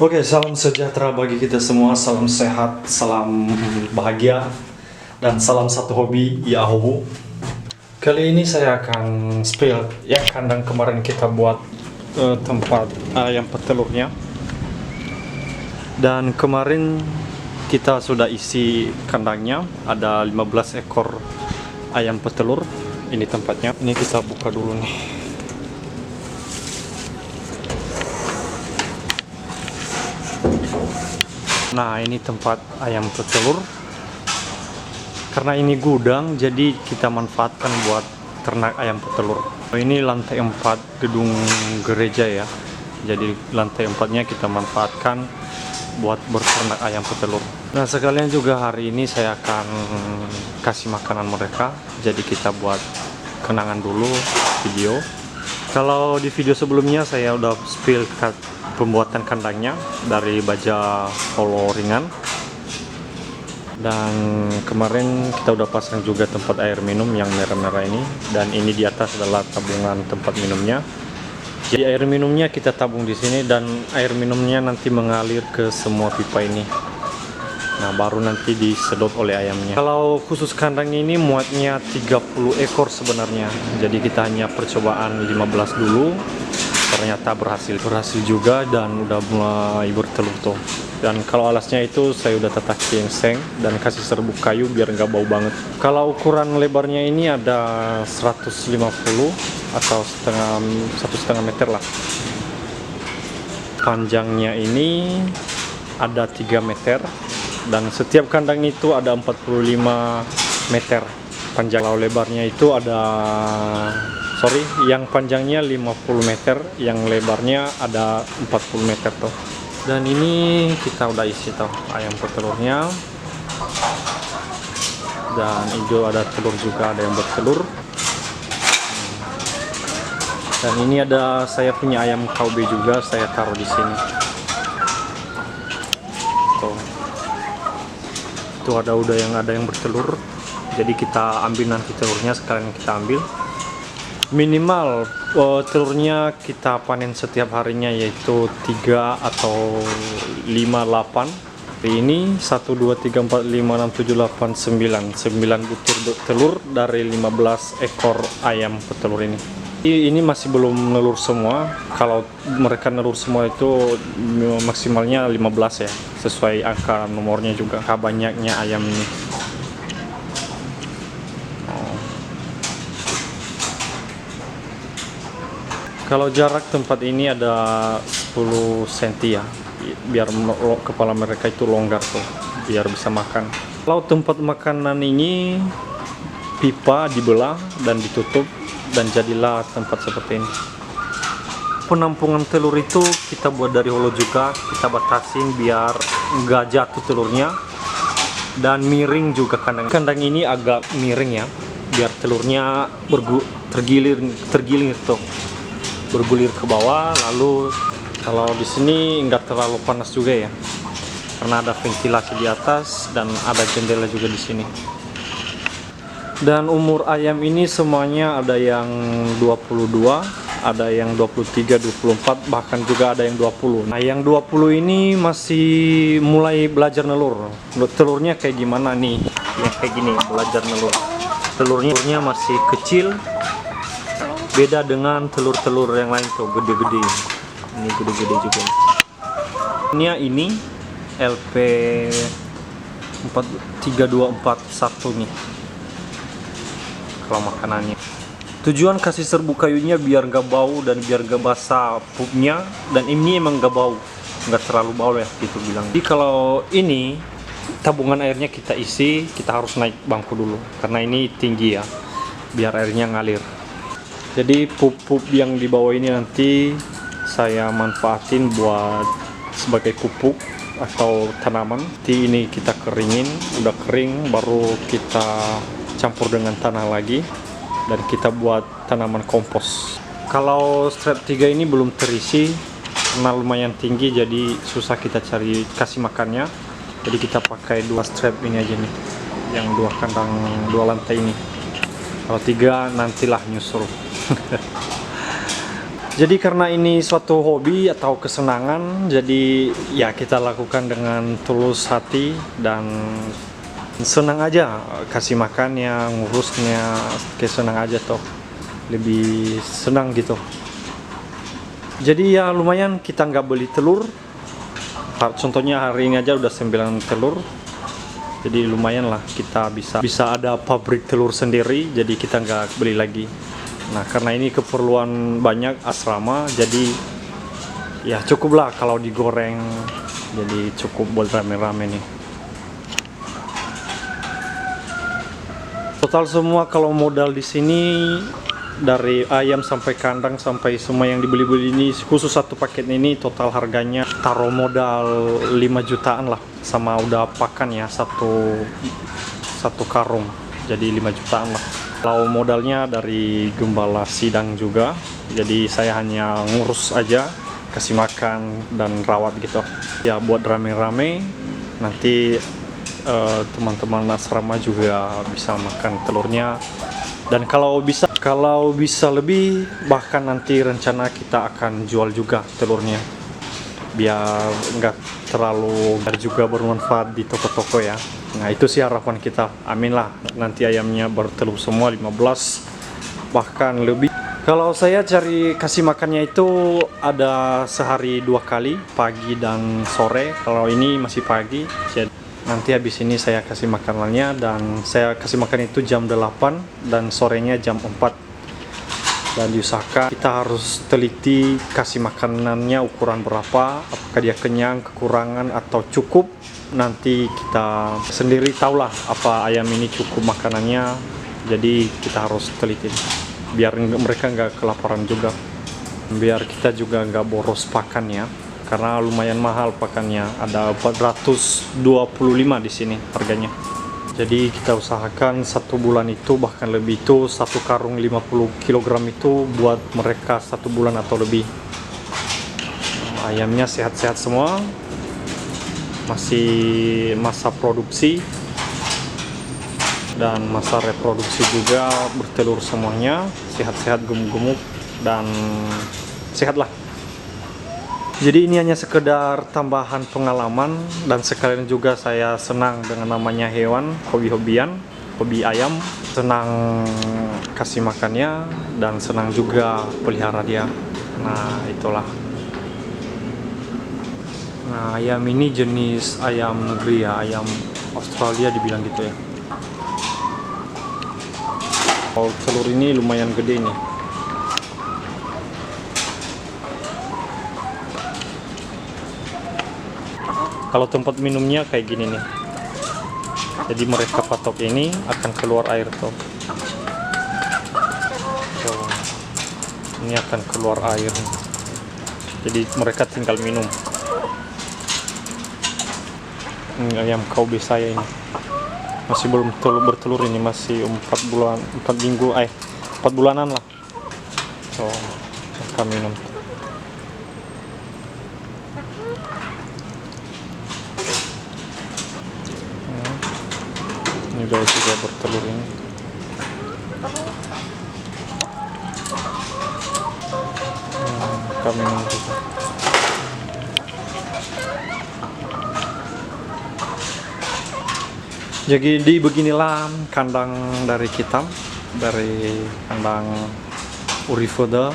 Oke, salam sejahtera bagi kita semua, salam sehat, salam bahagia, dan salam satu hobi, Yahoo. Kali ini saya akan spill yang kandang kemarin kita buat tempat ayam petelurnya. Dan kemarin kita sudah isi kandangnya, ada 15 ekor ayam petelur. Ini tempatnya, ini kita buka dulu nih. Nah, ini tempat ayam petelur. Karena ini gudang, jadi kita manfaatkan buat ternak ayam petelur. Ini lantai 4 gedung gereja ya. Jadi lantai 4-nya kita manfaatkan buat berternak ayam petelur. Nah, sekalian juga hari ini saya akan kasih makanan mereka. Jadi kita buat kenangan dulu video. Kalau di video sebelumnya saya udah spill pembuatan kandangnya dari baja polo ringan. Dan kemarin kita udah pasang juga tempat air minum yang merah-merah ini. Dan ini di atas adalah tabungan tempat minumnya. Jadi air minumnya kita tabung di sini dan air minumnya nanti mengalir ke semua pipa ini. Nah, baru nanti disedot oleh ayamnya. Kalau khusus kandang ini muatnya 30 ekor sebenarnya. Jadi kita hanya percobaan 15 dulu. Ternyata berhasil juga dan udah mulai bertelur tuh. Dan kalau alasnya itu saya udah tatak ginseng dan kasih serbuk kayu biar nggak bau banget. Kalau ukuran lebarnya ini ada 150 atau 1,5 meter lah. Panjangnya ini ada 3 meter dan setiap kandang itu ada 45 meter panjang. Kalau lebarnya itu yang panjangnya 50 meter, yang lebarnya ada 40 meter tuh. Dan ini kita udah isi tuh ayam petelurnya. Dan itu ada telur juga, ada yang bertelur. Dan ini ada saya punya ayam KUB juga, saya taruh di sini. Tuh. Itu ada yang bertelur. Jadi kita ambil nanti telurnya, sekalian kita ambil. Minimal telurnya kita panen setiap harinya yaitu 3 atau 5, 8. Ini 1, 2, 3, 4, 5, 6, 7, 8, 9 butir telur dari 15 ekor ayam petelur ini. Ini masih belum nelur semua. Kalau mereka nelur semua itu maksimalnya 15 ya, sesuai angka nomornya juga. Banyaknya ayam ini. Kalau jarak tempat ini ada 10 cm ya, biar kepala mereka itu longgar tuh, biar bisa makan. Kalau tempat makanan ini pipa dibelah dan ditutup dan jadilah tempat seperti ini. Penampungan telur itu kita buat dari holo juga, kita batasin biar nggak jatuh telurnya dan miring juga kandang. Kandang ini agak miring ya, biar telurnya tergilir tuh. Bergulir ke bawah. Lalu kalau di sini nggak terlalu panas juga ya, karena ada ventilasi di atas dan ada jendela juga di sini. Dan umur ayam ini semuanya ada yang 22, ada yang 23, 24, bahkan juga ada yang 20. Nah, yang 20 ini masih mulai belajar nelur. Telurnya kayak gimana nih? Yang kayak gini, belajar nelur. Telurnya masih kecil. Beda dengan telur-telur yang lain tuh, gede-gede. Ini gede-gede juga. Ini LP 3241 nih. Kalau makanannya. Tujuan kasih serbuk kayunya biar nggak bau dan biar nggak basah pupnya. Dan ini emang nggak bau, nggak terlalu bau ya gitu bilang. Jadi kalau ini tabungan airnya kita isi, kita harus naik bangku dulu karena ini tinggi ya, biar airnya ngalir. Jadi pup-pup yang di bawah ini nanti saya manfaatin buat sebagai pupuk atau tanaman. Nanti ini kita keringin, udah kering baru kita campur dengan tanah lagi dan kita buat tanaman kompos. Kalau strap 3 ini belum terisi karena lumayan tinggi, jadi susah kita cari kasih makannya. Jadi kita pakai 2 strap ini aja nih, yang 2 kandang 2 lantai ini. Kalau 3 nantilah nyusul. Jadi karena ini suatu hobi atau kesenangan, jadi ya kita lakukan dengan tulus hati dan senang aja, kasih makannya, ngurusnya, kayak senang aja toh, lebih senang gitu. Jadi ya lumayan kita nggak beli telur. Contohnya hari ini aja udah 9 telur. Jadi lumayan lah kita bisa ada pabrik telur sendiri. Jadi kita nggak beli lagi. Nah karena ini keperluan banyak asrama. Jadi ya cukuplah kalau digoreng. Jadi cukup buat rame-rame nih. Total semua kalau modal di sini dari ayam sampai kandang sampai semua yang dibeli-beli ini, khusus satu paket ini total harganya taruh modal 5 jutaan lah, sama udah pakan ya satu karung, jadi 5 jutaan lah. Kalau modalnya dari gembala sidang juga, jadi saya hanya ngurus aja, kasih makan dan rawat gitu ya, buat rame-rame. Nanti teman-teman asrama juga bisa makan telurnya. Dan kalau bisa lebih, bahkan nanti rencana kita akan jual juga telurnya, biar nggak terlalu juga bermanfaat di toko-toko ya. Nah itu sih harapan kita, amin lah, nanti ayamnya bertelur semua 15 bahkan lebih. Kalau saya cari kasih makannya itu ada sehari 2 kali, pagi dan sore. Kalau ini masih pagi, jadi nanti habis ini saya kasih makanannya, dan saya kasih makan itu jam 8 dan sorenya jam 4. Dan diusahakan kita harus teliti kasih makanannya ukuran berapa, apakah dia kenyang, kekurangan atau cukup. Nanti kita sendiri tahulah apa ayam ini cukup makanannya. Jadi kita harus teliti biar mereka nggak kelaparan juga, biar kita juga nggak boros pakannya. Karena lumayan mahal pakannya, ada 425 di sini harganya. Jadi kita usahakan 1 bulan itu, bahkan lebih, itu 1 karung 50 kg itu buat mereka 1 bulan atau lebih. Ayamnya sehat-sehat semua, masih masa produksi dan masa reproduksi juga, bertelur semuanya, sehat-sehat, gemuk-gemuk dan sehat lah. Jadi ini hanya sekedar tambahan pengalaman, dan sekalian juga saya senang dengan namanya hewan, hobi-hobian, hobi ayam, senang kasih makannya dan senang juga pelihara dia. Nah itulah. Nah ayam ini jenis ayam negeri ya, ayam Australia dibilang gitu ya. Kalau telur ini lumayan gede nih. Kalau tempat minumnya kayak gini nih, jadi mereka patok ini akan keluar air tuh. Ini akan keluar air, jadi mereka tinggal minum. Ini ayam Kobe saya ini masih belum bertelur, ini masih 4 bulanan lah. So mereka minum. Ini udah juga bertelur ini. Kami juga. Jadi beginilah kandang dari kita, dari kandang Urifoda.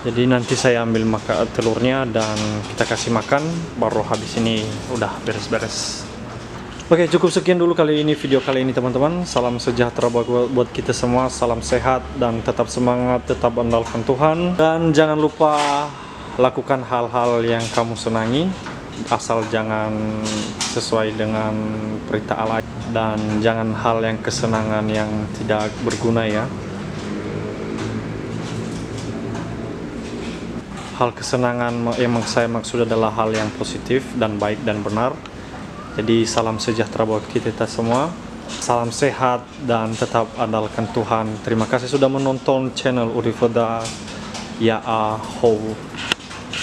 Jadi nanti saya ambil telurnya dan kita kasih makan, baru habis ini udah beres-beres. Oke, cukup sekian dulu kali ini, video kali ini teman-teman. Salam sejahtera buat kita semua, salam sehat dan tetap semangat, tetap andalkan Tuhan. Dan jangan lupa lakukan hal-hal yang kamu senangi, asal jangan sesuai dengan perintah Allah, dan jangan hal yang kesenangan yang tidak berguna ya. Hal kesenangan yang saya maksud adalah hal yang positif dan baik dan benar. Jadi salam sejahtera buat kita semua, salam sehat dan tetap andalkan Tuhan. Terima kasih sudah menonton channel Urifoda. Ya,